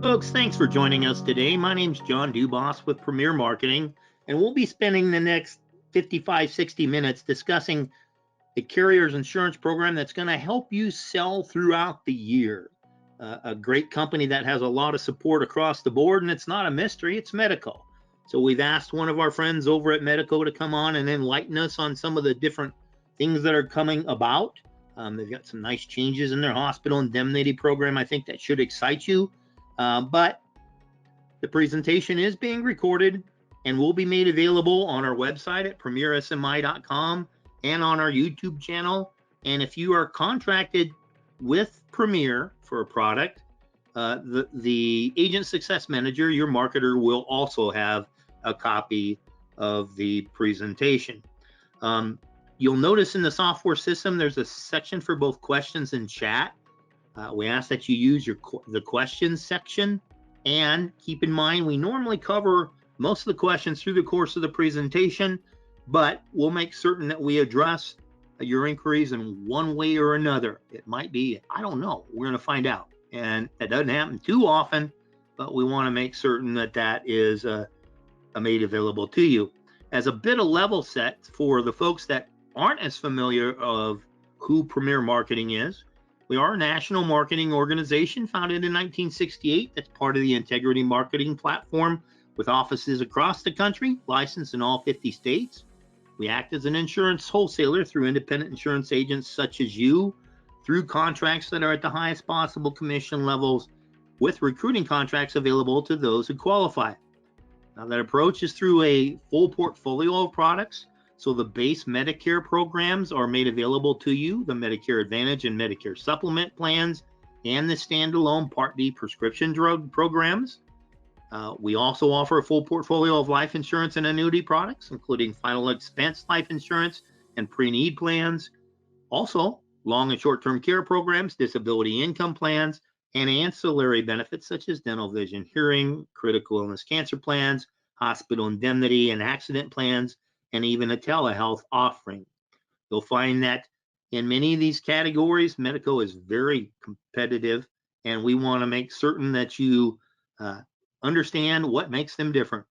Folks, thanks for joining us today. My name's John Dubas with Premier Marketing, and we'll be spending the next 55, 60 minutes discussing the carrier's insurance program that's going to help you sell throughout the year. A great company that has a lot of support across the board, and it's not a mystery, it's Medico. So we've asked one of our friends over at Medico to come on and enlighten us on some of the different things that are coming about. They've got some nice changes in their hospital indemnity program, I think that should excite you. But the presentation is being recorded and will be made available on our website at premiersmi.com and on our YouTube channel. And if you are contracted with Premier for a product, the agent success manager, your marketer, will also have a copy of the presentation. You'll notice in the software system, there's a section for both questions and chat. We ask that you use the questions section, and keep in mind we normally cover most of the questions through the course of the presentation, but we'll make certain that we address your inquiries in one way or another. It might be, I don't know, we're going to find out, and that doesn't happen too often, but we want to make certain that that is made available to you. As a bit of level set for the folks that aren't as familiar of who Premier Marketing is, we are a national marketing organization founded in 1968 that's part of the Integrity Marketing Platform with offices across the country, licensed in all 50 states. We act as an insurance wholesaler through independent insurance agents such as you, through contracts that are at the highest possible commission levels, with recruiting contracts available to those who qualify. Now, that approach is through a full portfolio of products. So the base Medicare programs are made available to you, the Medicare Advantage and Medicare Supplement plans, and the standalone Part D prescription drug programs. We also offer a full portfolio of life insurance and annuity products, including final expense life insurance and pre-need plans. Also, long and short-term care programs, disability income plans, and ancillary benefits such as dental, vision, hearing, critical illness cancer plans, hospital indemnity and accident plans, and even a telehealth offering. You'll find that in many of these categories, Medico is very competitive, and we want to make certain that you understand what makes them different.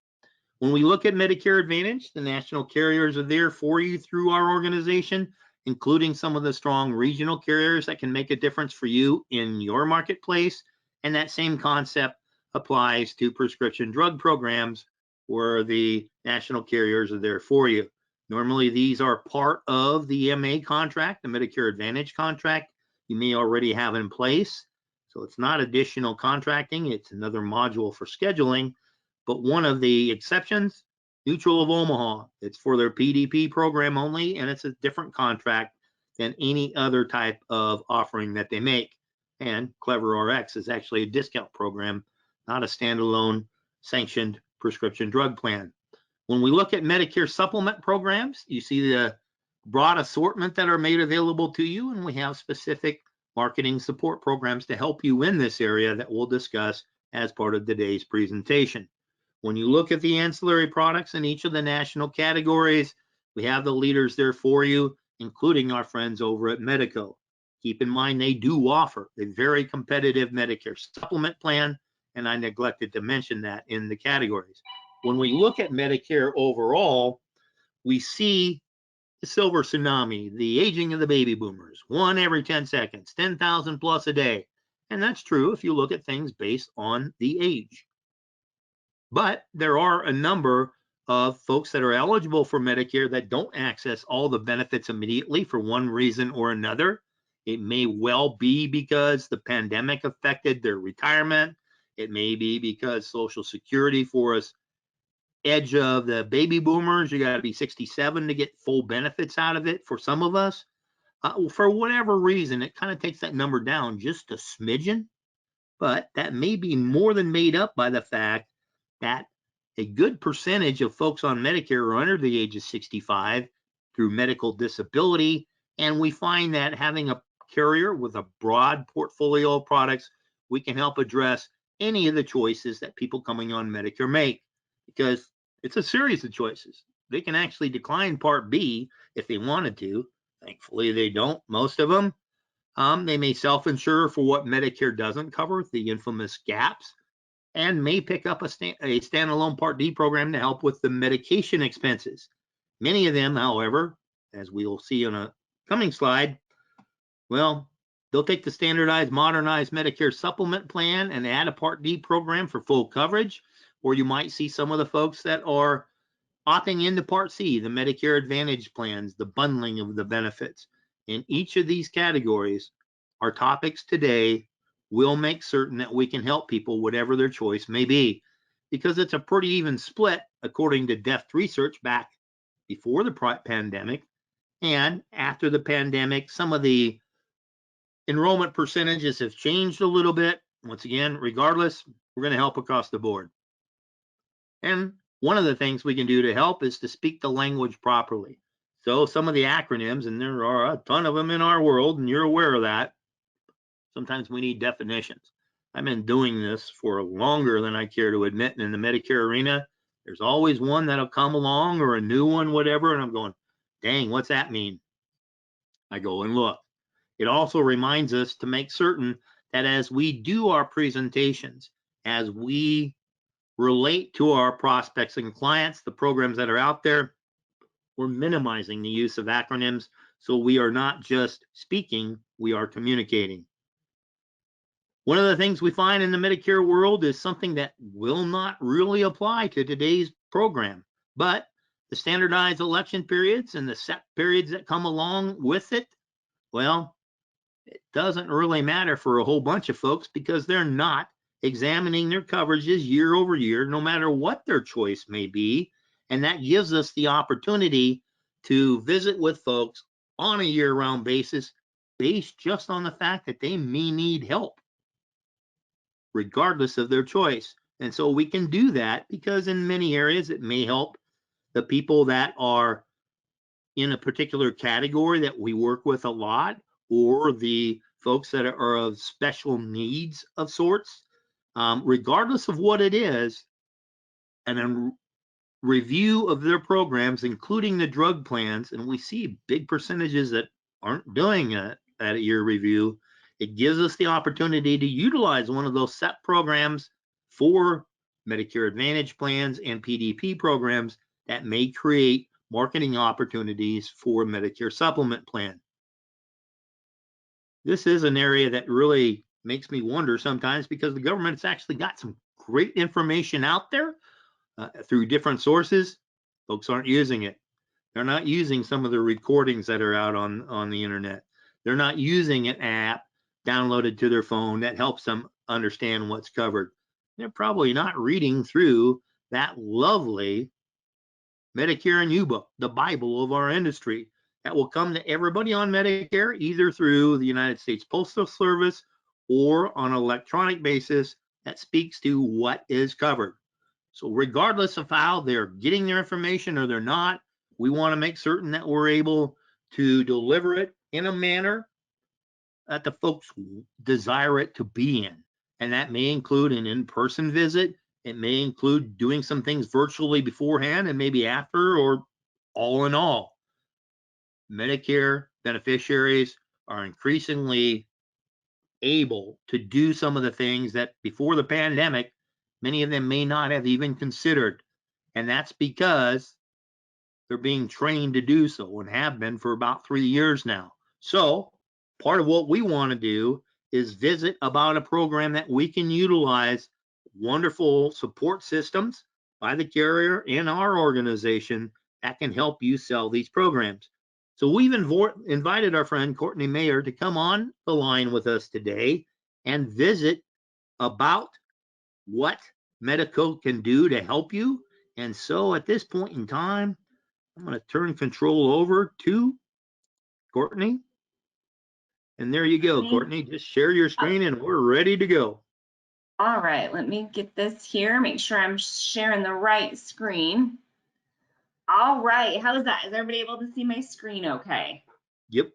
When we look at Medicare Advantage, the national carriers are there for you through our organization, including some of the strong regional carriers that can make a difference for you in your marketplace. And that same concept applies to prescription drug programs, where the national carriers are there for you. Normally, these are part of the MA contract, the Medicare Advantage contract you may already have in place. So it's not additional contracting, it's another module for scheduling. But one of the exceptions, Mutual of Omaha, it's for their PDP program only, and it's a different contract than any other type of offering that they make. And CleverRx is actually a discount program, not a standalone sanctioned prescription drug plan. When we look at Medicare supplement programs, you see the broad assortment that are made available to you, and we have specific marketing support programs to help you in this area that we'll discuss as part of today's presentation. When you look at the ancillary products in each of the national categories, we have the leaders there for you, including our friends over at Medico. Keep in mind they do offer a very competitive Medicare supplement plan, and I neglected to mention that in the categories. When we look at Medicare overall, we see the silver tsunami, the aging of the baby boomers, 1 every 10 seconds, 10,000 plus a day. And that's true if you look at things based on the age. But there are a number of folks that are eligible for Medicare that don't access all the benefits immediately for one reason or another. It may well be because the pandemic affected their retirement. It may be because Social Security, for us edge of the baby boomers, you got to be 67 to get full benefits out of it for some of us. For whatever reason, it kind of takes that number down just a smidgen, but that may be more than made up by the fact that a good percentage of folks on Medicare are under the age of 65 through medical disability, and we find that having a carrier with a broad portfolio of products, we can help address any of the choices that people coming on Medicare make, because it's a series of choices. They can actually decline Part B if they wanted to. Thankfully, they don't, most of them. They may self-insure for what Medicare doesn't cover, the infamous gaps. and may pick up a standalone Part D program to help with the medication expenses. Many of them, however, as we will see on a coming slide, well, they'll take the standardized, modernized Medicare Supplement plan and add a Part D program for full coverage, or you might see some of the folks that are opting into Part C, the Medicare Advantage plans, the bundling of the benefits. In each of these categories, our topics today will make certain that we can help people, whatever their choice may be, because it's a pretty even split according to deft research back before the pandemic. And after the pandemic, some of the enrollment percentages have changed a little bit. Once again, regardless, we're going to help across the board. And one of the things we can do to help is to speak the language properly. So some of the acronyms, and there are a ton of them in our world, and you're aware of that, sometimes we need definitions. I've been doing this for longer than I care to admit. And in the Medicare arena, there's always one that'll come along or a new one, whatever, and I'm going, dang, what's that mean? I go and look. It also reminds us to make certain that as we do our presentations, as we relate to our prospects and clients, the programs that are out there, we're minimizing the use of acronyms, so we are not just speaking, we are communicating. One of the things we find in the Medicare world is something that will not really apply to today's program, but the standardized election periods and the set periods that come along with it, well, it doesn't really matter for a whole bunch of folks because they're not examining their coverages year over year, no matter what their choice may be. And that gives us the opportunity to visit with folks on a year-round basis based just on the fact that they may need help, regardless of their choice. And so we can do that because in many areas it may help the people that are in a particular category that we work with a lot, or the folks that are of special needs of sorts. Regardless of what it is, and a review of their programs, including the drug plans, and we see big percentages that aren't doing it at a year review, it gives us the opportunity to utilize one of those set programs for Medicare Advantage plans and PDP programs that may create marketing opportunities for Medicare Supplement plan. This is an area that really makes me wonder sometimes because the government's actually got some great information out there through different sources. Folks aren't using it. They're not using some of the recordings that are out on the internet. They're not using an app downloaded to their phone that helps them understand what's covered. They're probably not reading through that lovely Medicare and U-Book, the Bible of our industry, that will come to everybody on Medicare, either through the United States Postal Service or on an electronic basis that speaks to what is covered. So regardless of how they're getting their information or they're not, we want to make certain that we're able to deliver it in a manner that the folks desire it to be in. And that may include an in-person visit. It may include doing some things virtually beforehand and maybe after, or all in all. Medicare beneficiaries are increasingly able to do some of the things that before the pandemic, many of them may not have even considered. And that's because they're being trained to do so and have been for about 3 years now. So part of what we want to do is visit about a program that we can utilize wonderful support systems by the carrier in our organization that can help you sell these programs. So we've invited our friend Courtney Mayer to come on the line with us today and visit about what Medico can do to help you. And so at this point in time, I'm going to turn control over to Courtney. And there you go, Courtney. Just share your screen and we're ready to go. All right, let me get this here. Make sure I'm sharing the right screen. All right, how's that? Is everybody able to see my screen okay? Yep.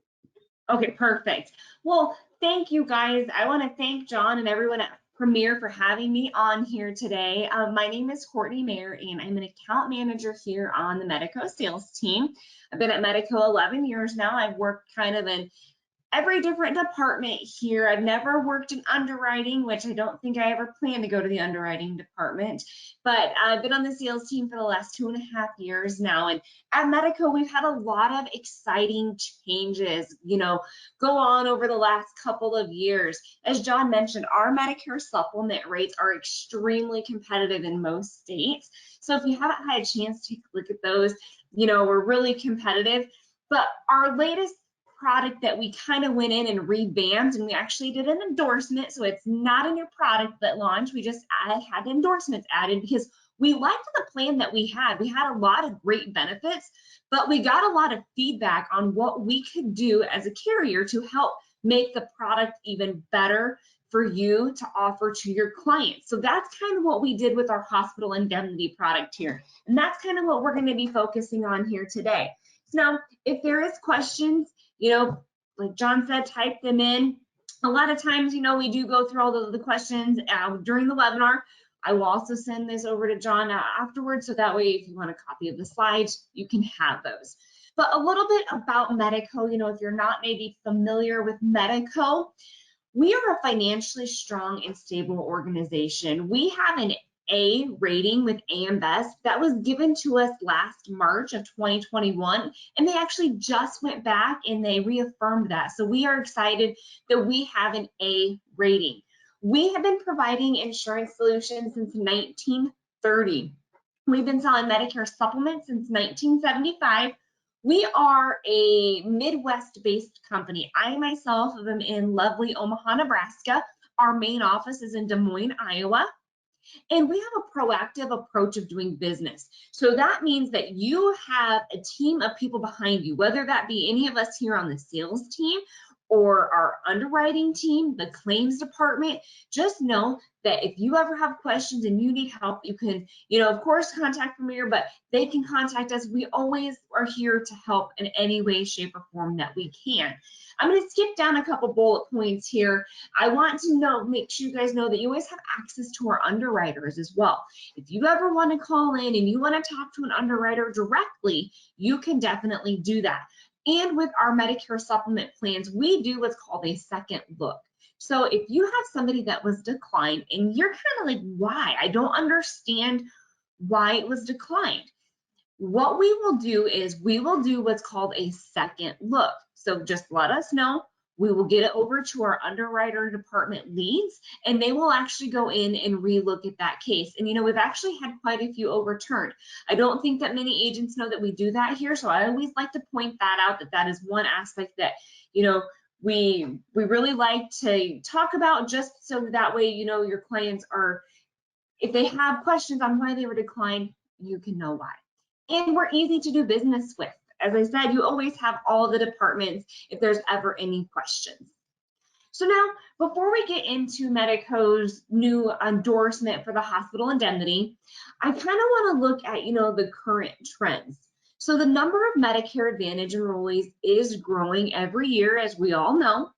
Okay, perfect. Well, thank you guys. I want to thank John and everyone at Premier for having me on here today. My name is Courtney Mayer and I'm an account manager here on the Medico sales team. I've been at Medico 11 years now. I've worked kind of in every different department here. I've never worked in underwriting, which I don't think I ever plan to go to the underwriting department, but I've been on the sales team for the last 2.5 years now. And at Medico, we've had a lot of exciting changes, go on over the last couple of years. As John mentioned, our Medicare supplement rates are extremely competitive in most states. So if you haven't had a chance to take a look at those, we're really competitive. But our latest product that we kind of went in and revamped, and we actually did an endorsement, so it's not a new product that launched. We just had endorsements added because we liked the plan that we had. We had a lot of great benefits, but we got a lot of feedback on what we could do as a carrier to help make the product even better for you to offer to your clients. So that's kind of what we did with our hospital indemnity product here. And that's kind of what we're going to be focusing on here today. So now, if there is questions, like John said, type them in. A lot of times, we do go through all the questions during the webinar. I will also send this over to John afterwards, so that way if you want a copy of the slides, you can have those. But a little bit about Medico, if you're not maybe familiar with Medico, we are a financially strong and stable organization. We have an A rating with AM Best that was given to us last March of 2021, and they actually just went back and they reaffirmed that. So we are excited that we have an A rating. We have been providing insurance solutions since 1930. We've been selling Medicare Supplement since 1975. We are a Midwest-based company. I myself am in lovely Omaha, Nebraska. Our main office is in Des Moines, Iowa. And we have a proactive approach of doing business. So that means that you have a team of people behind you, whether that be any of us here on the sales team or our underwriting team, the claims department. Just know that if you ever have questions and you need help, you can, of course, contact Premier, but they can contact us. We always are here to help in any way, shape, or form that we can. I'm going to skip down a couple bullet points here. I want to make sure you guys know that you always have access to our underwriters as well. If you ever want to call in and you want to talk to an underwriter directly, you can definitely do that. And with our Medicare supplement plans, we do what's called a second look. So if you have somebody that was declined and you're kind of like, why? I don't understand why it was declined. What we will do is we will do what's called a second look. So just let us know. We will get it over to our underwriter department leads, and they will actually go in and relook at that case. And we've actually had quite a few overturned. I don't think that many agents know that we do that here, so I always like to point that out, that is one aspect that we really like to talk about, just so that way your clients are, if they have questions on why they were declined, you can know why. And we're easy to do business with. As I said, you always have all the departments if there's ever any questions. So now, before we get into Medico's new endorsement for the hospital indemnity, I kind of want to look at, the current trends. So the number of Medicare Advantage enrollees is growing every year, as we all know.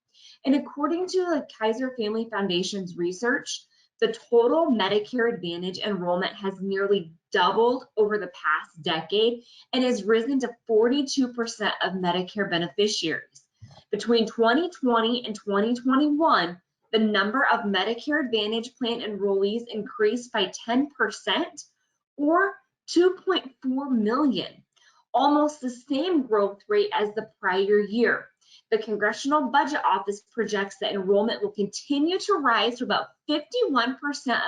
And according to the Kaiser Family Foundation's research, the total Medicare Advantage enrollment has nearly doubled over the past decade and has risen to 42% of Medicare beneficiaries. Between 2020 and 2021, the number of Medicare Advantage plan enrollees increased by 10%, or 2.4 million, almost the same growth rate as the prior year. The Congressional Budget Office projects that enrollment will continue to rise to about 51%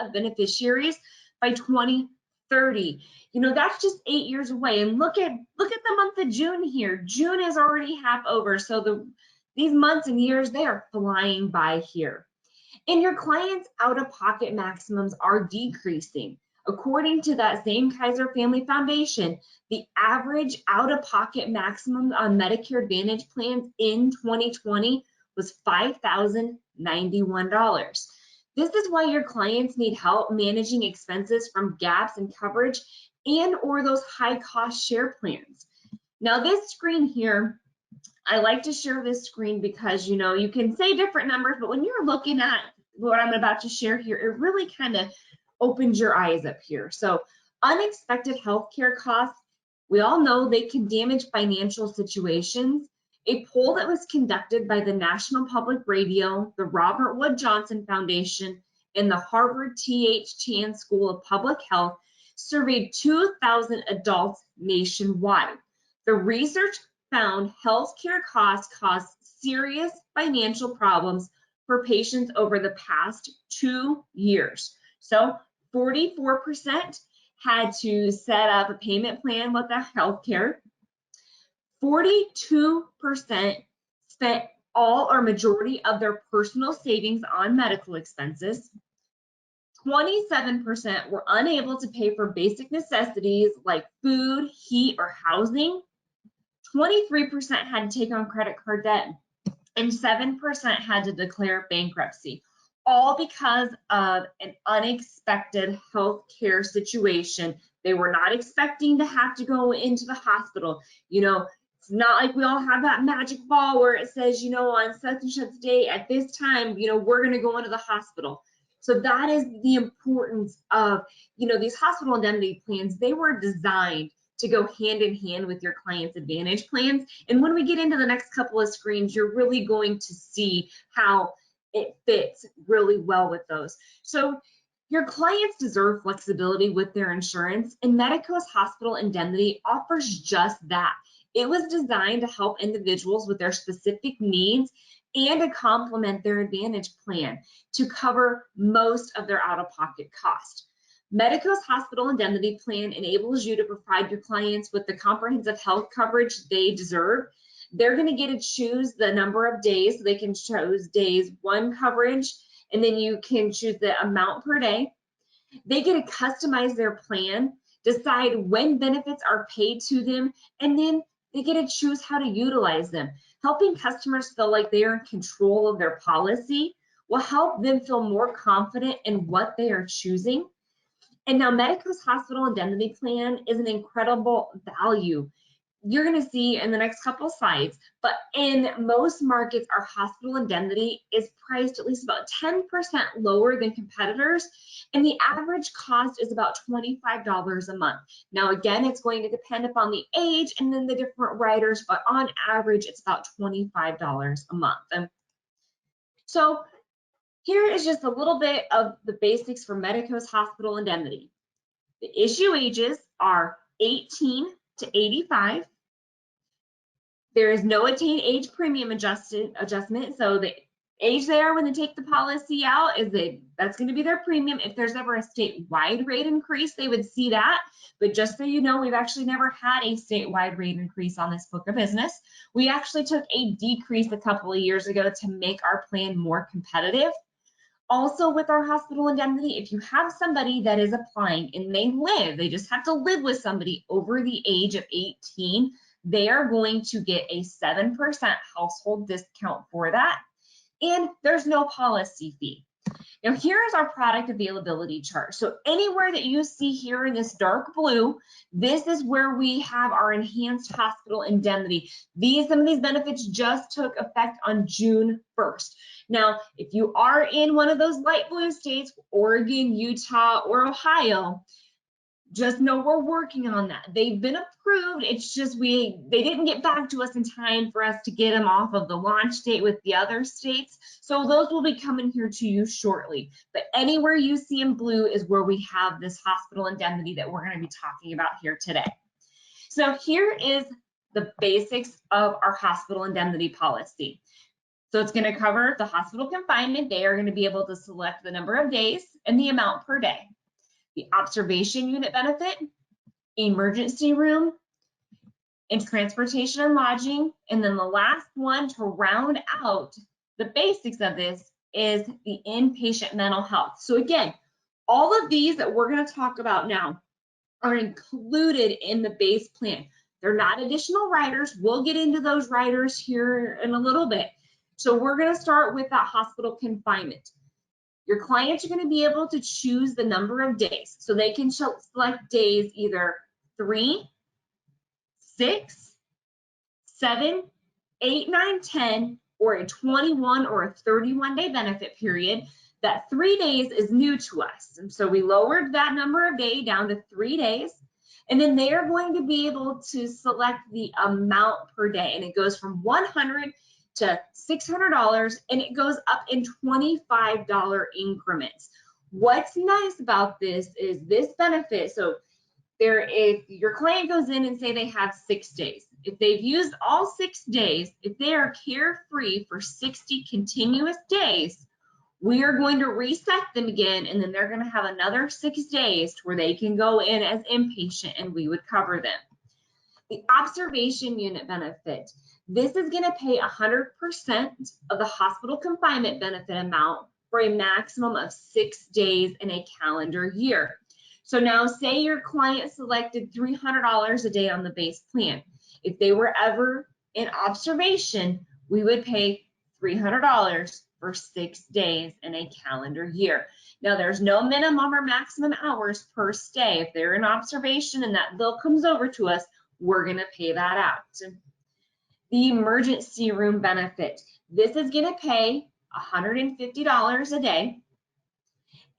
of beneficiaries by 2030. That's just 8 years away. And look at the month of June here. June is already half over. So these months and years, they are flying by here. And your clients' out-of-pocket maximums are decreasing. According to that same Kaiser Family Foundation, the average out-of-pocket maximum on Medicare Advantage plans in 2020 was $5,091. This is why your clients need help managing expenses from gaps in coverage and or those high-cost share plans. Now this screen here, I like to share this screen because you can say different numbers, but when you're looking at what I'm about to share here, it really kind of opens your eyes up here. So unexpected healthcare costs, we all know they can damage financial situations. A poll that was conducted by the National Public Radio, the Robert Wood Johnson Foundation, and the Harvard T.H. Chan School of Public Health surveyed 2,000 adults nationwide. The research found healthcare costs cause serious financial problems for patients over the past 2 years. So 44% had to set up a payment plan with the healthcare. 42% spent all or majority of their personal savings on medical expenses. 27% were unable to pay for basic necessities like food, heat, or housing. 23% had to take on credit card debt, and 7% had to declare bankruptcy, all because of an unexpected health care situation. They were not expecting to have to go into the hospital. You know, it's not like we all have that magic ball where it says, you know, on such and such day at this time, you know, we're going to go into the hospital. So that is the importance of, you know, these hospital indemnity plans. They were designed to go hand in hand with your client's Advantage plans. And when we get into the next couple of screens, you're really going to see how it fits really well with those. So your clients deserve flexibility with their insurance, and Medico's Hospital Indemnity offers just that. It was designed to help individuals with their specific needs and to complement their Advantage plan to cover most of their out-of-pocket cost. Medico's Hospital Indemnity Plan enables you to provide your clients with the comprehensive health coverage they deserve. They're going to get to choose the number of days, so they can choose days 1 coverage, and then you can choose the amount per day. They get to customize their plan, decide when benefits are paid to them, and then they get to choose how to utilize them. Helping customers feel like they are in control of their policy will help them feel more confident in what they are choosing. And now Medico's Hospital Indemnity Plan is an incredible value. You're going to see in the next couple of slides, but in most markets, our hospital indemnity is priced at least about 10% lower than competitors, and the average cost is about $25 a month. Now, again, it's going to depend upon the age and then the different riders, but on average, it's about $25 a month. And so here is just a little bit of the basics for Medico's Hospital Indemnity. The issue ages are 18 to 85. There is no attained age premium adjustment. So the age they are when they take the policy out that's going to be their premium. If there's ever a statewide rate increase, they would see that. But just so you know, we've actually never had a statewide rate increase on this book of business. We actually took a decrease a couple of years ago to make our plan more competitive. Also with our hospital indemnity, if you have somebody that is applying and they just have to live with somebody over the age of 18, they are going to get a 7% household discount for that. And there's no policy fee. Now here is our product availability chart. So anywhere that you see here in this dark blue, this is where we have our enhanced hospital indemnity. Some of these benefits just took effect on June 1st. Now, if you are in one of those light blue states, Oregon, Utah, or Ohio, just know we're working on that. They've been approved. It's just they didn't get back to us in time for us to get them off of the launch date with the other states. So those will be coming here to you shortly. But anywhere you see in blue is where we have this hospital indemnity that we're going to be talking about here today. So here is the basics of our hospital indemnity policy. So it's going to cover the hospital confinement. They are going to be able to select the number of days and the amount per day. The observation unit benefit, emergency room, and transportation and lodging. And then the last one to round out the basics of this is the inpatient mental health. So again, all of these that we're going to talk about now are included in the base plan. They're not additional riders. We'll get into those riders here in a little bit. So we're going to start with that hospital confinement. Your clients are going to be able to choose the number of days. So they can select days either 3, 6, 7, 8, 9, 10, or a 21 or a 31-day benefit period. That 3 days is new to us. And so we lowered that number of days down to 3 days. And then they are going to be able to select the amount per day, and it goes from $100 to $600, and it goes up in $25 increments. What's nice about this is this benefit. So if your client goes in and say they have 6 days, if they've used all 6 days, if they are carefree for 60 continuous days, we are going to reset them again, and then they're going to have another 6 days where they can go in as inpatient and we would cover them. The observation unit benefit. This is going to pay 100% of the hospital confinement benefit amount for a maximum of 6 days in a calendar year. So now say your client selected $300 a day on the base plan. If they were ever in observation, we would pay $300 for 6 days in a calendar year. Now there's no minimum or maximum hours per stay. If they're in observation and that bill comes over to us, we're gonna pay that out. The emergency room benefit. This is gonna pay $150 a day.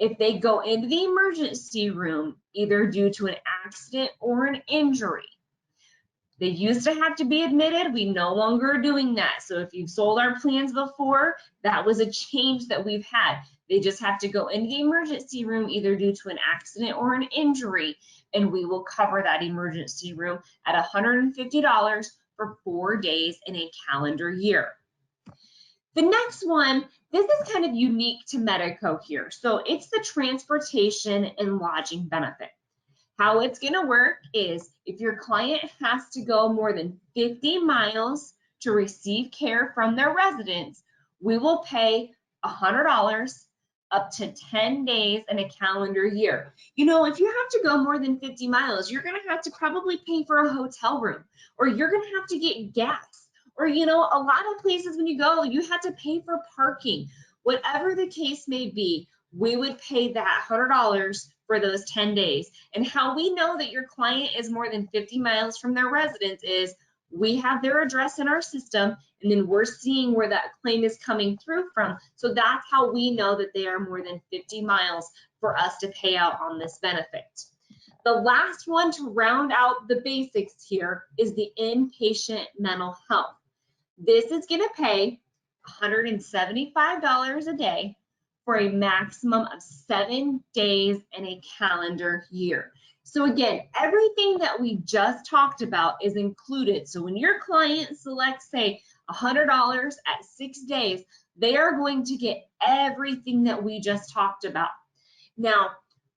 If they go into the emergency room, either due to an accident or an injury. They used to have to be admitted. We no longer are doing that. So if you've sold our plans before, that was a change that we've had. They just have to go into the emergency room either due to an accident or an injury, and we will cover that emergency room at $150 for 4 days in a calendar year. The next one, this is kind of unique to Medico here. So it's the transportation and lodging benefit. How it's going to work is if your client has to go more than 50 miles to receive care from their residence, we will pay $100 up to 10 days in a calendar year. You know, if you have to go more than 50 miles, you're going to have to probably pay for a hotel room, or you're going to have to get gas, or, you know, a lot of places when you go, you have to pay for parking. Whatever the case may be, we would pay that $100 for those 10 days. And how we know that your client is more than 50 miles from their residence is we have their address in our system, and then we're seeing where that claim is coming through from. So that's how we know that they are more than 50 miles for us to pay out on this benefit. The last one to round out the basics here is the inpatient mental health. This is going to pay $175 a day for a maximum of 7 days in a calendar year. So again, everything that we just talked about is included. So when your client selects, say, $100 at 6 days, they are going to get everything that we just talked about. Now,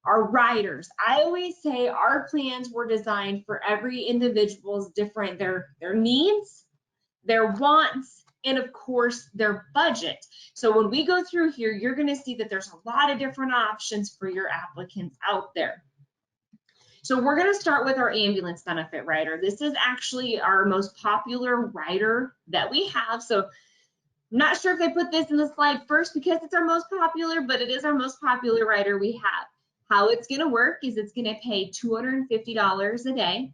our riders, I always say our plans were designed for every individual's different, their needs, their wants, and of course their budget. So when we go through here, you're going to see that there's a lot of different options for your applicants out there. So we're going to start with our ambulance benefit rider. This is actually our most popular rider that we have. So I'm not sure if I put this in the slide first because it's our most popular, but it is our most popular rider we have. How it's going to work is it's going to pay $250 a day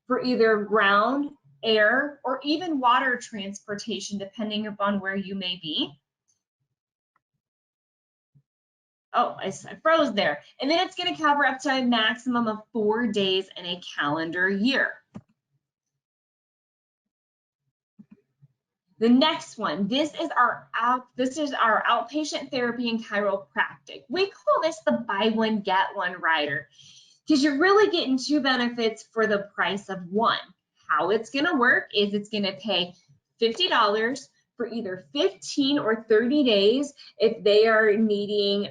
for either ground, air, or even water transportation, depending upon where you may be. Oh, I froze there. And then it's going to cover up to a maximum of 4 days in a calendar year. The next one, this is our outpatient therapy and chiropractic. We call this the buy one, get one rider because you're really getting 2 benefits for the price of 1. How it's going to work is it's going to pay $50 for either 15 or 30 days if they are needing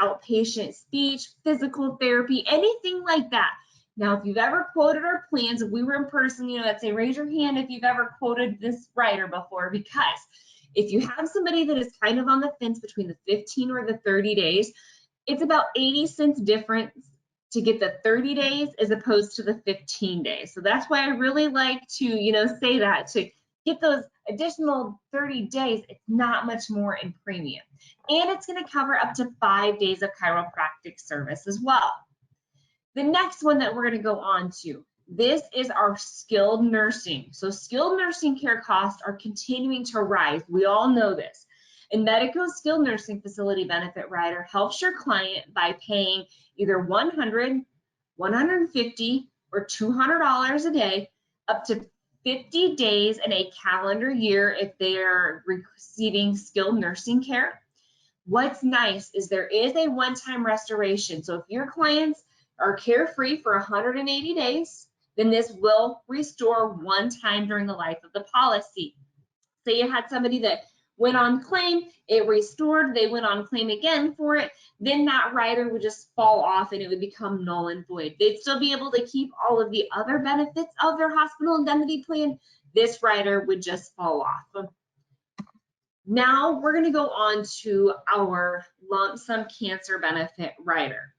outpatient speech, physical therapy, anything like that. Now, if you've ever quoted our plans, if we were in person, you know, I'd say raise your hand if you've ever quoted this rider before, because if you have somebody that is kind of on the fence between the 15 or the 30 days, it's about 80 cents difference to get the 30 days as opposed to the 15 days. So that's why I really like to, you know, say that to get those additional 30 days, it's not much more in premium. And it's going to cover up to 5 days of chiropractic service as well. The next one that we're going to go on to, this is our skilled nursing. So skilled nursing care costs are continuing to rise. We all know this. And Medico's skilled nursing facility benefit rider helps your client by paying either $100, $150, or $200 a day, up to 50 days in a calendar year if they are receiving skilled nursing care. What's nice is there is a one-time restoration. So if your clients are carefree for 180 days, then this will restore one time during the life of the policy. Say you had somebody that went on claim, it restored, they went on claim again for it, then that rider would just fall off and it would become null and void. They'd still be able to keep all of the other benefits of their hospital indemnity plan. This rider would just fall off. Now we're going to go on to our lump sum cancer benefit rider.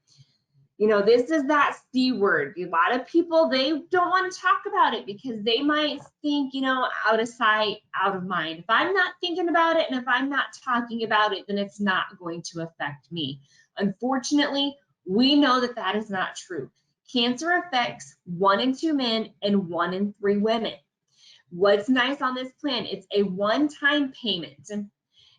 You know, this is that C word. A lot of people, they don't want to talk about it because they might think, you know, out of sight, out of mind. If I'm not thinking about it and if I'm not talking about it, then it's not going to affect me. Unfortunately, we know that that is not true. Cancer affects 1 in 2 men and 1 in 3 women. What's nice on this plan, it's a one-time payment.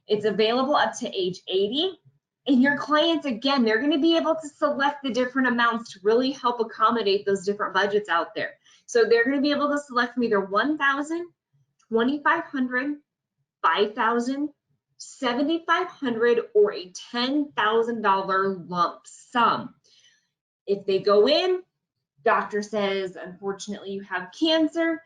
It's available up to age 80. And your clients, again, they're going to be able to select the different amounts to really help accommodate those different budgets out there. So they're going to be able to select from either $1,000, $2,500, $5,000, $7,500, or a $10,000 lump sum. If they go in, doctor says, unfortunately, you have cancer,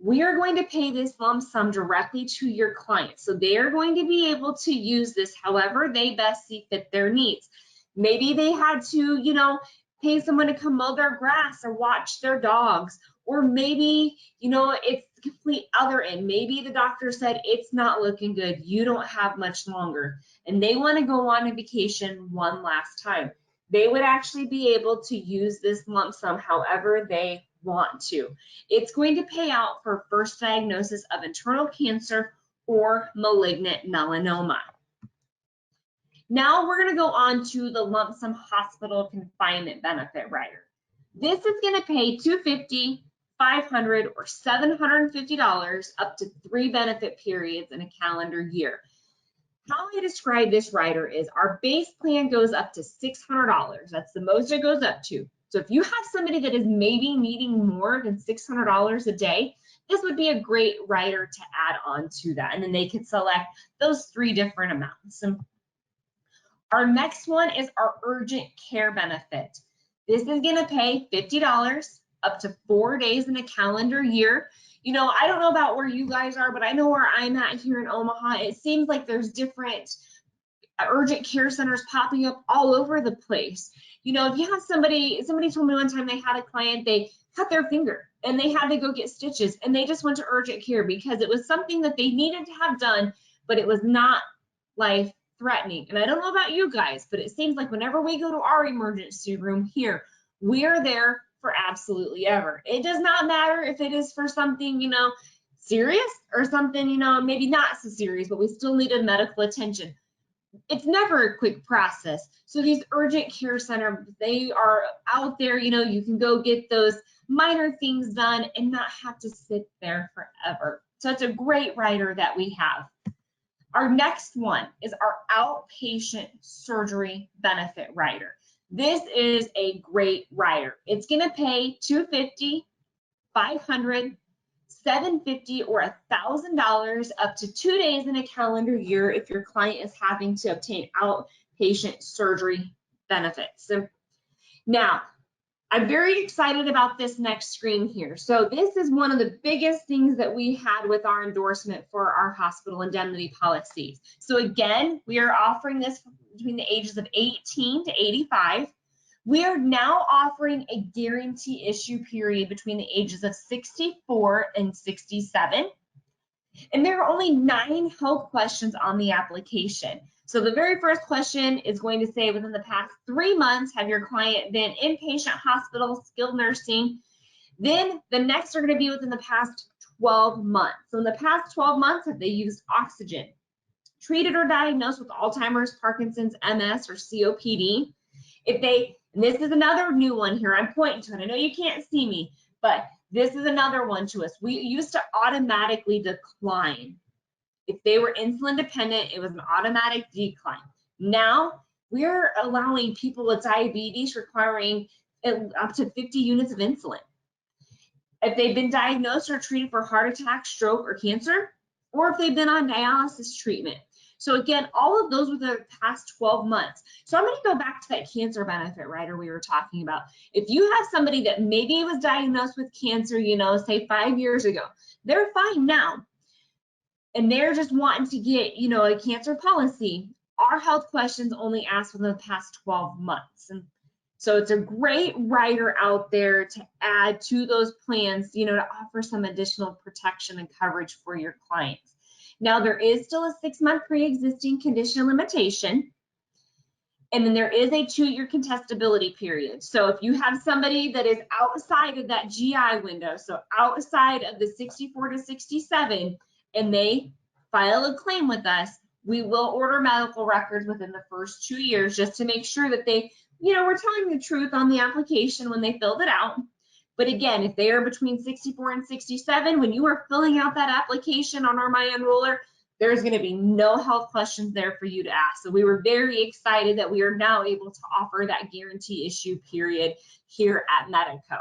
we are going to pay this lump sum directly to your client. So they are going to be able to use this however they best see fit their needs. Maybe they had to, you know, pay someone to come mow their grass or watch their dogs. Or maybe, you know, it's the complete other end. Maybe the doctor said, it's not looking good. You don't have much longer. And they want to go on a vacation one last time. They would actually be able to use this lump sum however they want to. It's going to pay out for first diagnosis of internal cancer or malignant melanoma. Now we're going to go on to the lump sum hospital confinement benefit rider. This is going to pay $250, $500, or $750 up to 3 benefit periods in a calendar year. How I describe this rider is our base plan goes up to $600. That's the most it goes up to. So if you have somebody that is maybe needing more than $600 a day, this would be a great rider to add on to that. And then they could select those 3 different amounts. Our next one is our urgent care benefit. This is going to pay $50 up to 4 days in a calendar year. You know, I don't know about where you guys are, but I know where I'm at here in Omaha. It seems like there's different urgent care centers popping up all over the place. You know, if you have somebody told me one time they had a client, they cut their finger and they had to go get stitches and they just went to urgent care because it was something that they needed to have done, but it was not life threatening. And I don't know about you guys, but it seems like whenever we go to our emergency room here, we are there for absolutely ever. It does not matter if it is for something, you know, serious or something, you know, maybe not so serious, but we still needed medical attention. It's never a quick process. So these urgent care centers, they are out there, you know, you can go get those minor things done and not have to sit there forever. So it's a great rider that we have. Our next one is our outpatient surgery benefit rider. This is a great rider. It's going to pay $250, $500, $750, or $1,000 up to 2 days in a calendar year if your client is having to obtain outpatient surgery benefits. So now, I'm very excited about this next screen here. So this is one of the biggest things that we had with our endorsement for our hospital indemnity policies. So again, we are offering this between the ages of 18 to 85. We are now offering a guarantee issue period between the ages of 64 and 67. And there are only 9 health questions on the application. So the very first question is going to say, within the past 3 months, have your client been inpatient hospital, skilled nursing? Then the next are going to be within the past 12 months. So in the past 12 months, have they used oxygen? Treated or diagnosed with Alzheimer's, Parkinson's, MS, or COPD? If they, and this is another new one here, I'm pointing to it. I know you can't see me, but this is another one to us. We used to automatically decline. If they were insulin dependent, it was an automatic decline. Now we're allowing people with diabetes requiring up to 50 units of insulin. If they've been diagnosed or treated for heart attack, stroke, or cancer, or if they've been on dialysis treatment. So again, all of those within the past 12 months. So I'm going to go back to that cancer benefit rider we were talking about. If you have somebody that maybe was diagnosed with cancer, you know, say 5 years ago, they're fine now, and they're just wanting to get, you know, a cancer policy, our health questions only asked within the past 12 months. And so it's a great rider out there to add to those plans, you know, to offer some additional protection and coverage for your clients. Now, there is still a 6-month pre-existing condition limitation, and then there is a 2-year contestability period. So if you have somebody that is outside of that GI window, so outside of the 64 to 67, and they file a claim with us, we will order medical records within the first 2 years just to make sure that they, you know, we're telling the truth on the application when they filled it out. But again, if they are between 64 and 67, when you are filling out that application on our My Enroller, there's going to be no health questions there for you to ask. So we were very excited that we are now able to offer that guarantee issue period here at Medico.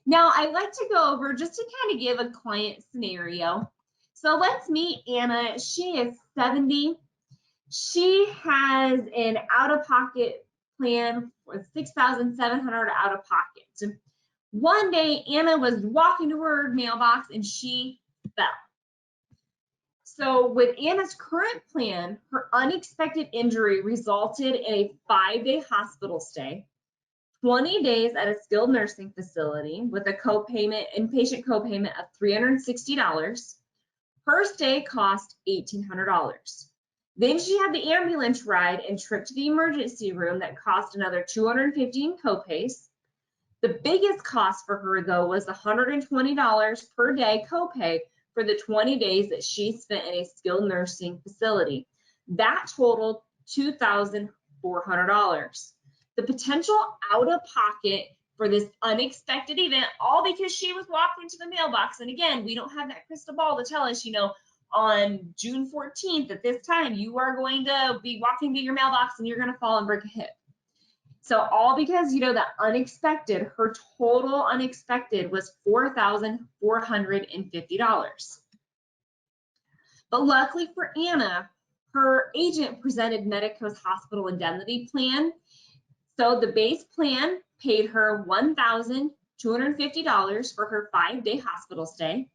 Now, I'd like to go over just to kind of give a client scenario. So let's meet Anna. She is 70. She has an out-of-pocket plan with $6,700 out-of-pocket. One day, Anna was walking to her mailbox and she fell. So with Anna's current plan, her unexpected injury resulted in a 5-day hospital stay, 20 days at a skilled nursing facility with a inpatient copayment of $360. Her stay cost $1,800. Then she had the ambulance ride and trip to the emergency room that cost another $250 in copays. The biggest cost for her, though, was the $120 per day copay for the 20 days that she spent in a skilled nursing facility. That totaled $2,400. The potential out-of-pocket for this unexpected event, all because she was walking to the mailbox. And again, we don't have that crystal ball to tell us, you know, on June 14th at this time, you are going to be walking to your mailbox and you're going to fall and break a hip. So all because, you know, that unexpected, her total unexpected was $4,450. But luckily for Anna, her agent presented Medico's Hospital Indemnity Plan. So the base plan paid her $1,250 for her 5-day hospital stay,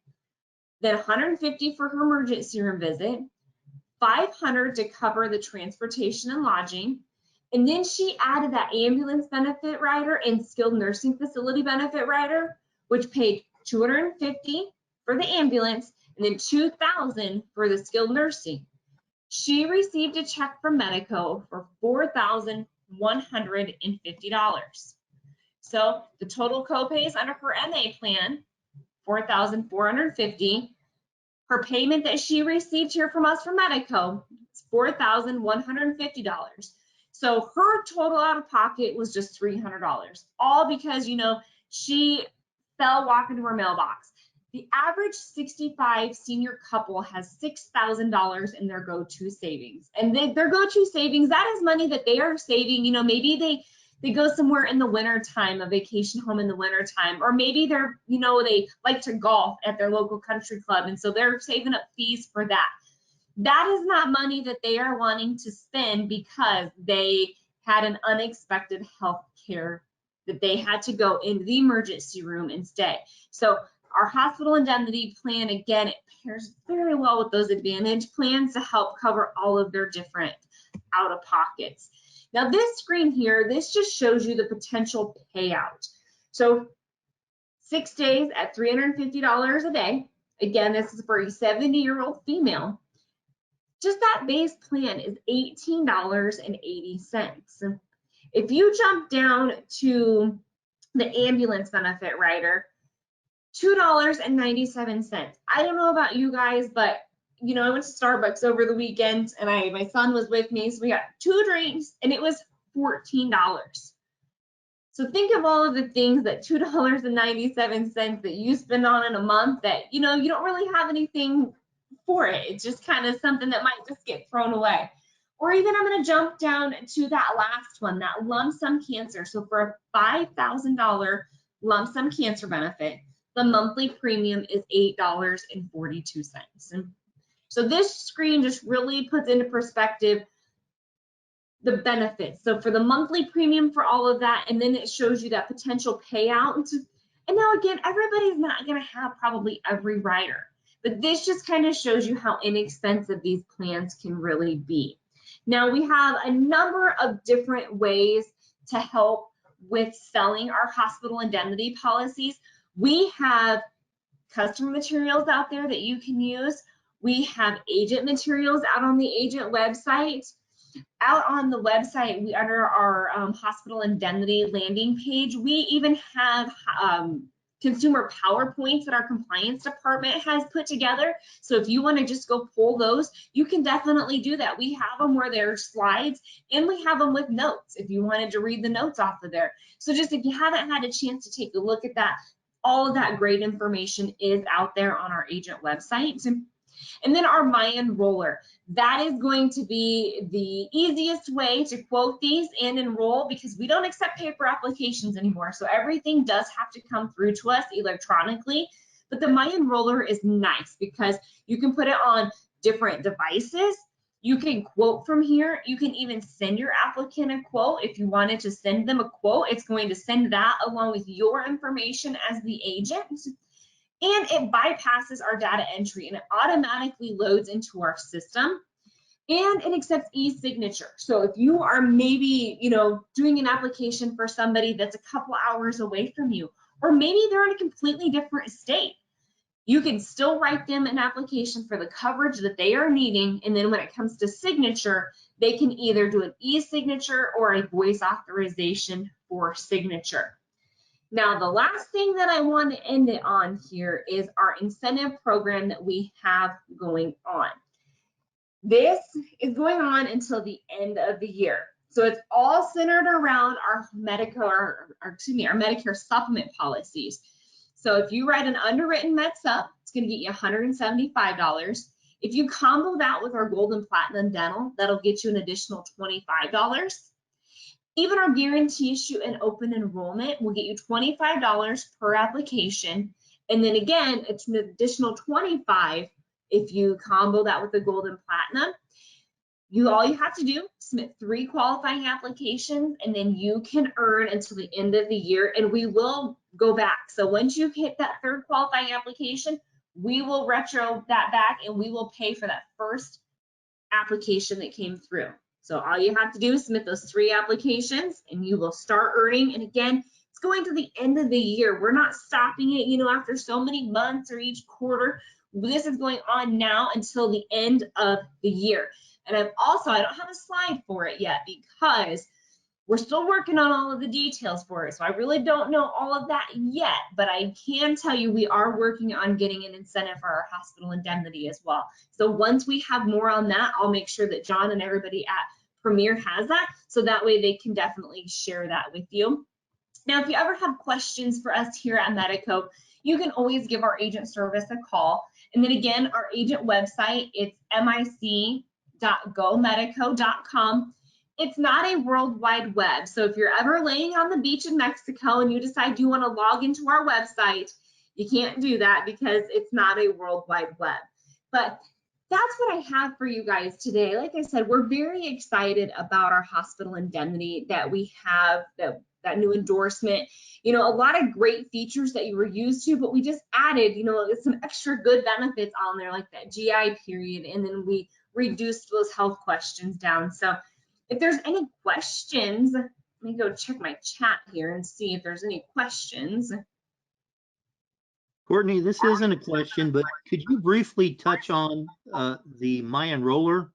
then $150 for her emergency room visit, $500 to cover the transportation and lodging, and then she added that ambulance benefit rider and skilled nursing facility benefit rider, which paid $250 for the ambulance and then $2,000 for the skilled nursing. She received a check from Medico for $4,150. So the total copays under her MA plan, $4,450. Her payment that she received here from us from Medico is $4,150. So her total out of pocket was just $300, all because, you know, she fell walking to her mailbox. The average 65 senior couple has $6,000 in their go-to savings. And their go-to savings, that is money that they are saving. You know, maybe they go somewhere in the winter time, a vacation home in the winter time, or maybe they're, you know, they like to golf at their local country club. And so they're saving up fees for that. That is not money that they are wanting to spend because they had an unexpected health care that they had to go into the emergency room and stay. So our hospital indemnity plan, again, it pairs very well with those advantage plans to help cover all of their different out-of-pockets. Now this screen here, this just shows you the potential payout. So 6 days at $350 a day. Again, this is for a 70-year-old female. Just that base plan is $18.80. If you jump down to the ambulance benefit rider, $2.97. I don't know about you guys, but you know, I went to Starbucks over the weekend and my son was with me, so we got 2 drinks and it was $14. So think of all of the things that $2.97 that you spend on in a month that, you know, you don't really have anything for it. It's just kind of something that might just get thrown away. Or even I'm going to jump down to that last one, that lump sum cancer. So for a $5,000 lump sum cancer benefit, the monthly premium is $8.42. So this screen just really puts into perspective the benefits. So for the monthly premium for all of that, and then it shows you that potential payout. And now again, everybody's not going to have probably every rider, but this just kind of shows you how inexpensive these plans can really be. Now we have a number of different ways to help with selling our hospital indemnity policies. We have customer materials out there that you can use. We have agent materials out on the agent website. Out on the website, we under our hospital indemnity landing page, we even have consumer PowerPoints that our compliance department has put together. So if you want to just go pull those, you can definitely do that. We have them where there are slides, and we have them with notes if you wanted to read the notes off of there. So just if you haven't had a chance to take a look at that, all of that great information is out there on our agent website. And then our My Enroller, that is going to be the easiest way to quote these and enroll, because we don't accept paper applications anymore. So everything does have to come through to us electronically. But the My Enroller is nice because you can put it on different devices. You can quote from here. You can even send your applicant a quote. If you wanted to send them a quote, it's going to send that along with your information as the agent. And it bypasses our data entry and it automatically loads into our system, and it accepts e-signature. So if you are maybe, doing an application for somebody that's a couple hours away from you, or maybe they're in a completely different state, you can still write them an application for the coverage that they are needing. And then when it comes to signature, they can either do an e-signature or a voice authorization for signature. Now, the last thing that I want to end it on here is our incentive program that we have going on. This is going on until the end of the year. So it's all centered around our Medico, our Medicare Supplement policies. So if you write an underwritten Med Sup, it's going to get you $175. If you combo that with our Gold and Platinum Dental, that'll get you an additional $25. Even our guarantee issue and open enrollment will get you $25 per application. And then again, it's an additional $25 if you combo that with the Gold and Platinum. All you have to do, submit 3 qualifying applications, and then you can earn until the end of the year, and we will go back. So once you hit that 3rd qualifying application, we will retro that back and we will pay for that first application that came through. So all you have to do is submit those 3 applications and you will start earning. And again, it's going to the end of the year. We're not stopping it, after so many months or each quarter. This is going on now until the end of the year. And I don't have a slide for it yet because we're still working on all of the details for it. So I really don't know all of that yet, but I can tell you we are working on getting an incentive for our hospital indemnity as well. So once we have more on that, I'll make sure that John and everybody at Premier has that, so that way they can definitely share that with you. Now, if you ever have questions for us here at Medico, you can always give our agent service a call. And then again, our agent website, it's mic.gomedico.com. It's not a world wide web. So if you're ever laying on the beach in Mexico and you decide you want to log into our website, you can't do that because it's not a world wide web. But that's what I have for you guys today. Like I said, we're very excited about our hospital indemnity that we have, that new endorsement. A lot of great features that you were used to, but we just added, some extra good benefits on there, like that GI period, and then we reduced those health questions down. So if there's any questions, let me go check my chat here and see if there's any questions. Courtney, this isn't a question, but could you briefly touch on the My Enroller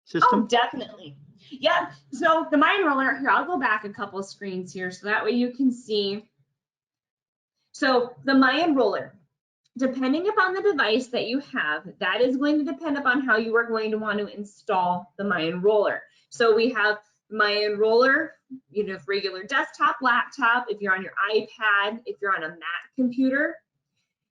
system? Oh, definitely. Yeah, so the My Enroller, here, I'll go back a couple of screens here so that way you can see. So the My Enroller, depending upon the device that you have, that is going to depend upon how you are going to want to install the My Enroller. So we have My Enroller, regular desktop, laptop, if you're on your iPad, if you're on a Mac computer.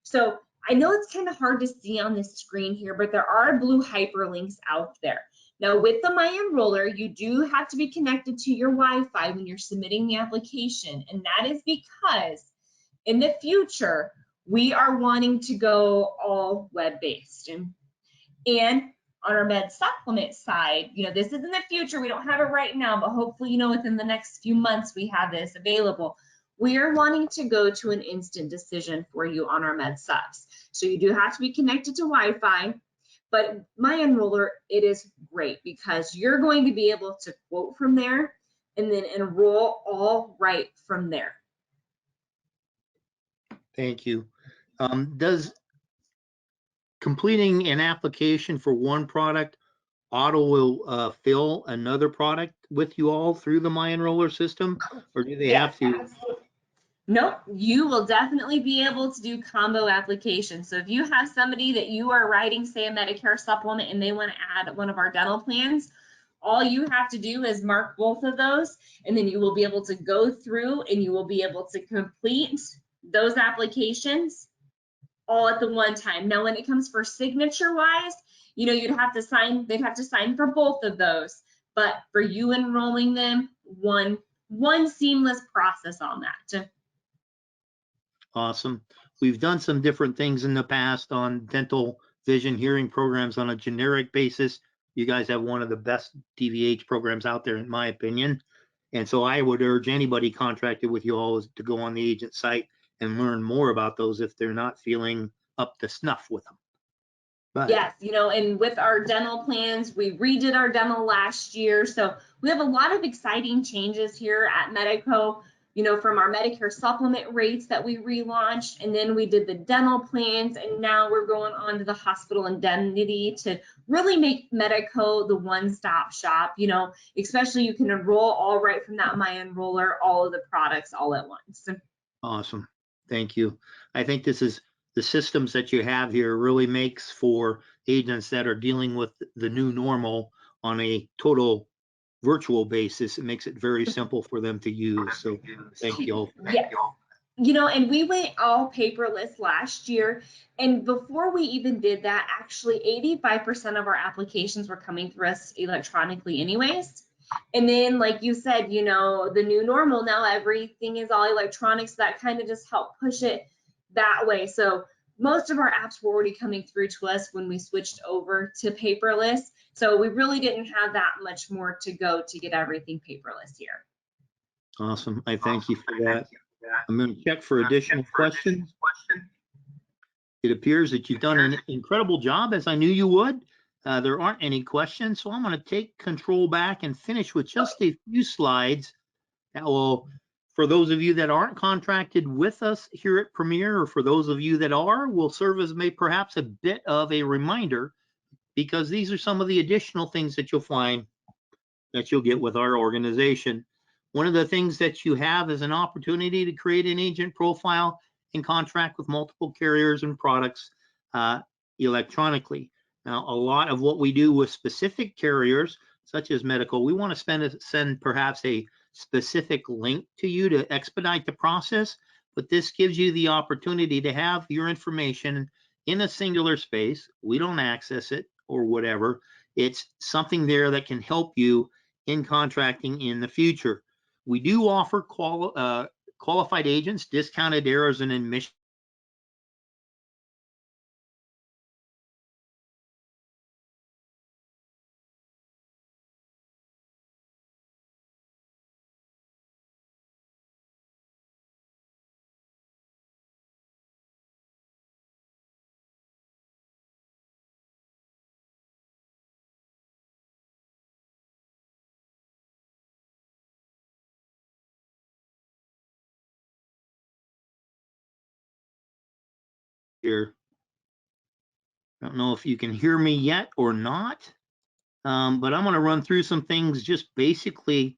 So I know it's kind of hard to see on this screen here, but there are blue hyperlinks out there. Now with the My Enroller, you do have to be connected to your Wi-Fi when you're submitting the application. And that is because in the future, we are wanting to go all web-based. And on our Med Supplement side, this is in the future. We don't have it right now, but hopefully, within the next few months, we have this available. We are wanting to go to an instant decision for you on our Med Subs. So you do have to be connected to Wi-Fi, but My Enroller, it is great because you're going to be able to quote from there and then enroll all right from there. Thank you. Does completing an application for one product auto fill another product with you all through the My Enroller system, or do they have to? Absolutely. Nope, you will definitely be able to do combo applications. So if you have somebody that you are writing, say, a Medicare supplement, and they want to add one of our dental plans, all you have to do is mark both of those, and then you will be able to go through and you will be able to complete those applications all at the one time. Now, when it comes for signature wise, they'd have to sign for both of those, but for you enrolling them, one seamless process on that. Awesome. We've done some different things in the past on dental, vision, hearing programs on a generic basis. You guys have one of the best DVH programs out there, in my opinion. And so I would urge anybody contracted with you all to go on the agent site and learn more about those if they're not feeling up to snuff with them. But yes, and with our dental plans, we redid our dental last year. So we have a lot of exciting changes here at Medico, from our Medicare supplement rates that we relaunched, and then we did the dental plans, and now we're going on to the hospital indemnity to really make Medico the one-stop shop, especially you can enroll all right from that My Enroller, all of the products all at once. awesome. Thank you. I think this is the systems that you have here really makes for agents that are dealing with the new normal on a total virtual basis. It makes it very simple for them to use. So thank you all. Yeah. And we went all paperless last year. And before we even did that, actually 85% of our applications were coming through us electronically anyways. And then, like you said, the new normal, now everything is all electronic. So that kind of just helped push it that way. So most of our apps were already coming through to us when we switched over to paperless. So we really didn't have that much more to go to get everything paperless here. Awesome. I thank you for that. I'm going to check for additional questions. It appears that you've done an incredible job, as I knew you would. There aren't any questions, so I'm going to take control back and finish with just a few slides that will, for those of you that aren't contracted with us here at Premier, or for those of you that are, will serve as perhaps a bit of a reminder, because these are some of the additional things that you'll find that you'll get with our organization. One of the things that you have is an opportunity to create an agent profile and contract with multiple carriers and products electronically. Now, a lot of what we do with specific carriers, such as Medico, we want to send perhaps a specific link to you to expedite the process, but this gives you the opportunity to have your information in a singular space. We don't access it or whatever. It's something there that can help you in contracting in the future. We do offer qualified agents, discounted errors and admissions. Here. I don't know if you can hear me yet or not, but I'm going to run through some things just basically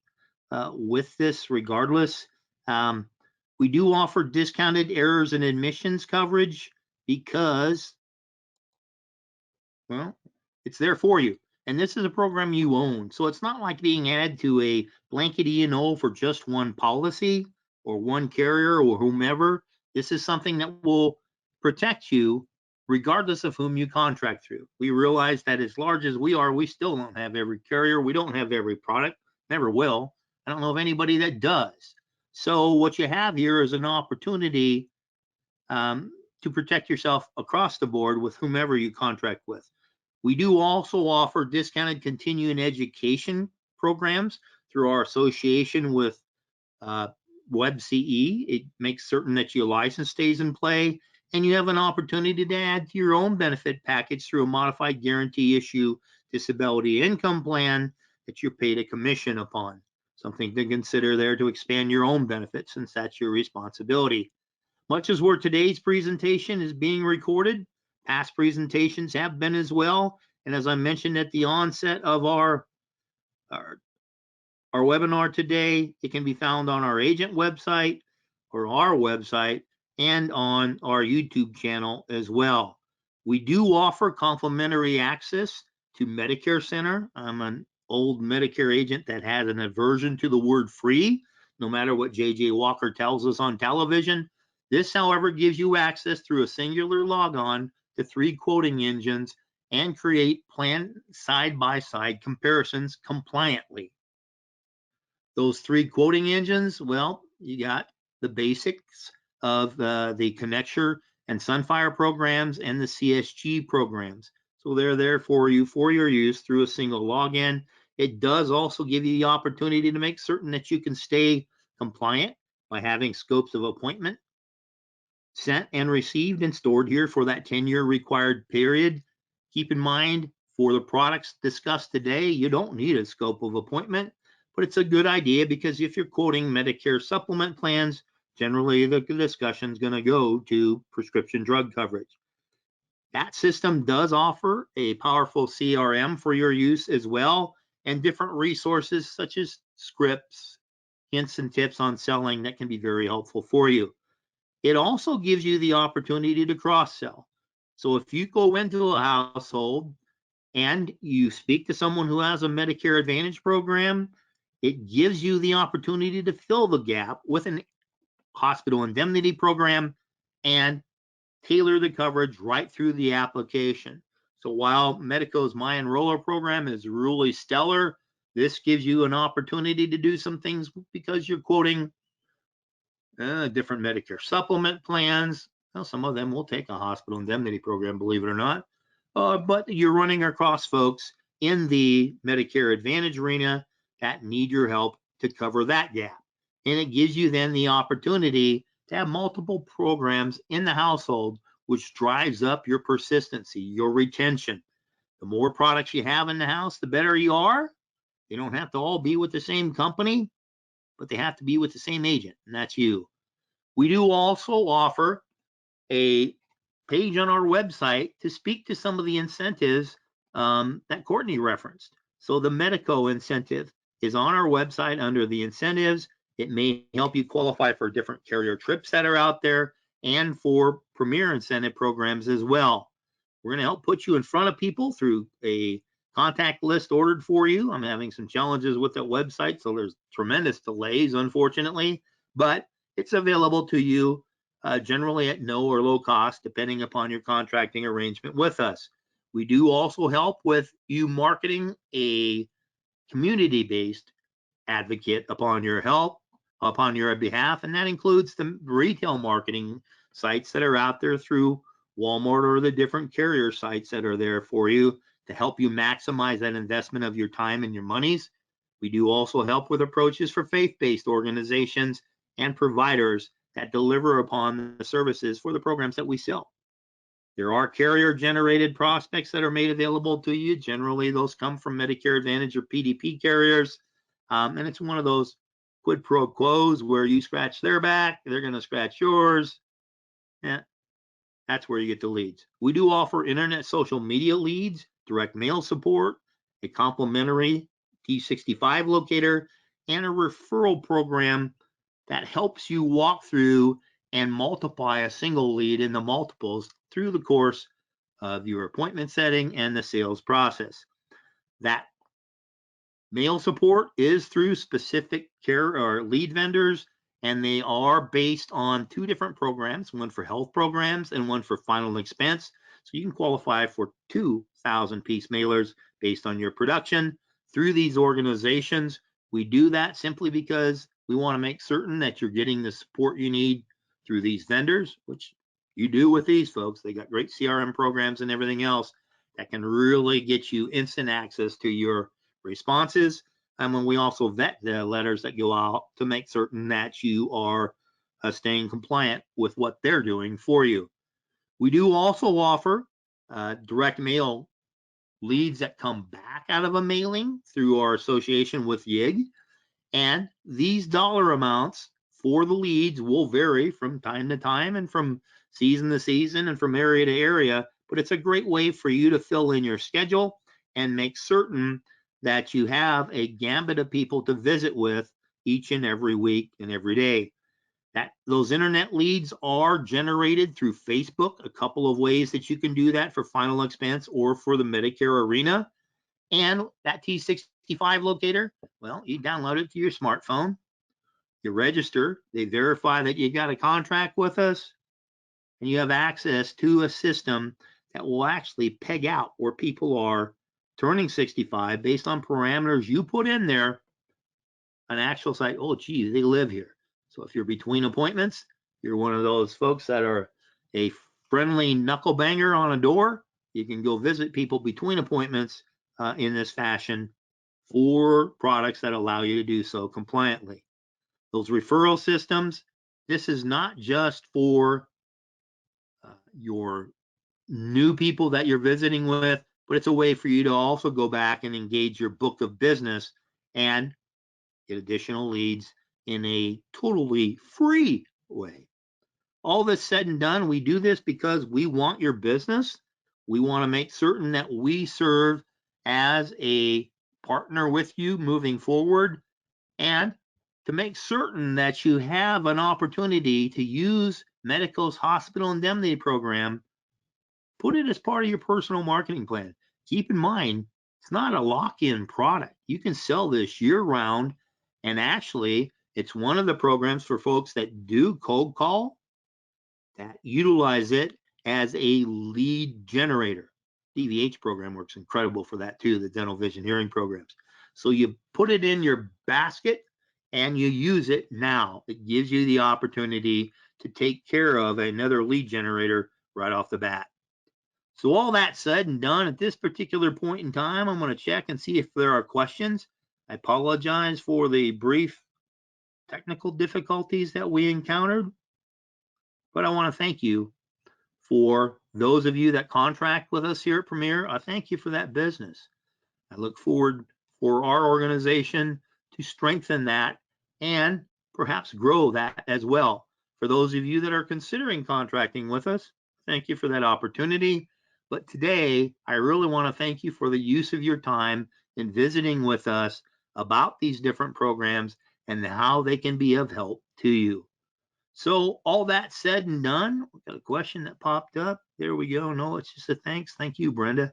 with this regardless. We do offer discounted errors and admissions coverage because, well, it's there for you. And this is a program you own. So it's not like being added to a blanket E&O for just one policy or one carrier or whomever. This is something that will protect you regardless of whom you contract through. We realize that as large as we are, we still don't have every carrier. We don't have every product, never will. I don't know of anybody that does. So what you have here is an opportunity to protect yourself across the board with whomever you contract with. We do also offer discounted continuing education programs through our association with WebCE. It makes certain that your license stays in play, and you have an opportunity to add to your own benefit package through a modified guarantee issue disability income plan that you're paid a commission upon. Something to consider there to expand your own benefits, since that's your responsibility. Much as where today's presentation is being recorded, past presentations have been as well. And as I mentioned at the onset of our webinar today, it can be found on our agent website or our website and on our YouTube channel as well. We do offer complimentary access to Medicare Center. I'm an old Medicare agent that has an aversion to the word free, no matter what J.J. Walker tells us on television. This, however, gives you access through a singular logon to 3 quoting engines and create plan side-by-side comparisons compliantly. Those 3 quoting engines, well, you got the basics of the Connecture and Sunfire programs and the CSG programs. So they're there for you for your use through a single login. It does also give you the opportunity to make certain that you can stay compliant by having scopes of appointment sent and received and stored here for that 10-year required period. Keep in mind, for the products discussed today, you don't need a scope of appointment, but it's a good idea because if you're quoting Medicare Supplement plans, generally the discussion is going to go to prescription drug coverage. That system does offer a powerful CRM for your use as well, and different resources such as scripts, hints, and tips on selling that can be very helpful for you. It also gives you the opportunity to cross-sell. So if you go into a household and you speak to someone who has a Medicare Advantage program, it gives you the opportunity to fill the gap with an hospital indemnity program and tailor the coverage right through the application. So while Medico's My Enroller program is really stellar, this gives you an opportunity to do some things because you're quoting different Medicare supplement plans. Well, some of them will take a hospital indemnity program, believe it or not. But you're running across folks in the Medicare Advantage arena that need your help to cover that gap. And it gives you then the opportunity to have multiple programs in the household, which drives up your persistency, your retention. The more products you have in the house, the better you are. They don't have to all be with the same company, but they have to be with the same agent, and that's you. We do also offer a page on our website to speak to some of the incentives that Courtney referenced. So the Medico incentive is on our website under the incentives. It may help you qualify for different carrier trips that are out there and for premier incentive programs as well. We're going to help put you in front of people through a contact list ordered for you. I'm having some challenges with that website, so there's tremendous delays, unfortunately, but it's available to you generally at no or low cost, depending upon your contracting arrangement with us. We do also help with you marketing a community-based advocate upon your behalf, and that includes the retail marketing sites that are out there through Walmart or the different carrier sites that are there for you to help you maximize that investment of your time and your monies. We do also help with approaches for faith-based organizations and providers that deliver upon the services for the programs that we sell. There are carrier-generated prospects that are made available to you. Generally, those come from Medicare Advantage or PDP carriers, and it's one of those quid pro quos where you scratch their back, they're going to scratch yours. Yeah, that's where you get the leads. We do offer internet social media leads, direct mail support, a complimentary T65 locator, and a referral program that helps you walk through and multiply a single lead into multiples through the course of your appointment setting and the sales process. That mail support is through specific care or lead vendors, and they are based on 2 different programs, one for health programs and one for final expense. So you can qualify for 2,000 piece mailers based on your production through these organizations. We do that simply because we want to make certain that you're getting the support you need through these vendors, which you do with these folks. They got great CRM programs and everything else that can really get you instant access to your responses. And when we also vet the letters that go out to make certain that you are staying compliant with what they're doing for you. We do also offer direct mail leads that come back out of a mailing through our association with YIG. And these dollar amounts for the leads will vary from time to time and from season to season and from area to area, but it's a great way for you to fill in your schedule and make certain that you have a gambit of people to visit with each and every week and every day. Those internet leads are generated through Facebook, a couple of ways that you can do that for final expense or for the Medicare arena. And that T65 locator, well, you download it to your smartphone, you register, they verify that you got a contract with us, and you have access to a system that will actually peg out where people are turning 65 based on parameters you put in there. An actual site, oh, gee, they live here. So if you're between appointments, you're one of those folks that are a friendly knuckle banger on a door, you can go visit people between appointments in this fashion for products that allow you to do so compliantly. Those referral systems, this is not just for your new people that you're visiting with, but it's a way for you to also go back and engage your book of business and get additional leads in a totally free way. All this said and done, we do this because we want your business. We want to make certain that we serve as a partner with you moving forward, and to make certain that you have an opportunity to use Medico's Hospital Indemnity Program. Put it as part of your personal marketing plan. Keep in mind, it's not a lock-in product. You can sell this year-round, and actually, it's one of the programs for folks that do cold call that utilize it as a lead generator. DVH program works incredible for that too, the dental vision hearing programs. So you put it in your basket and you use it now. It gives you the opportunity to take care of another lead generator right off the bat. So all that said and done, at this particular point in time, I'm going to check and see if there are questions. I apologize for the brief technical difficulties that we encountered, but I want to thank you for those of you that contract with us here at Premier. I thank you for that business. I look forward for our organization to strengthen that and perhaps grow that as well. For those of you that are considering contracting with us, thank you for that opportunity. But today, I really want to thank you for the use of your time in visiting with us about these different programs and how they can be of help to you. So all that said and done, we got a question that popped up. There we go. No, it's just a thanks. Thank you, Brenda.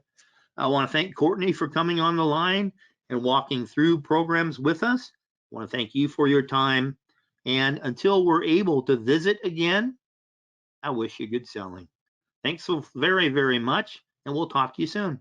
I want to thank Courtney for coming on the line and walking through programs with us. I want to thank you for your time. And until we're able to visit again, I wish you good selling. Thanks so very, very much, and we'll talk to you soon.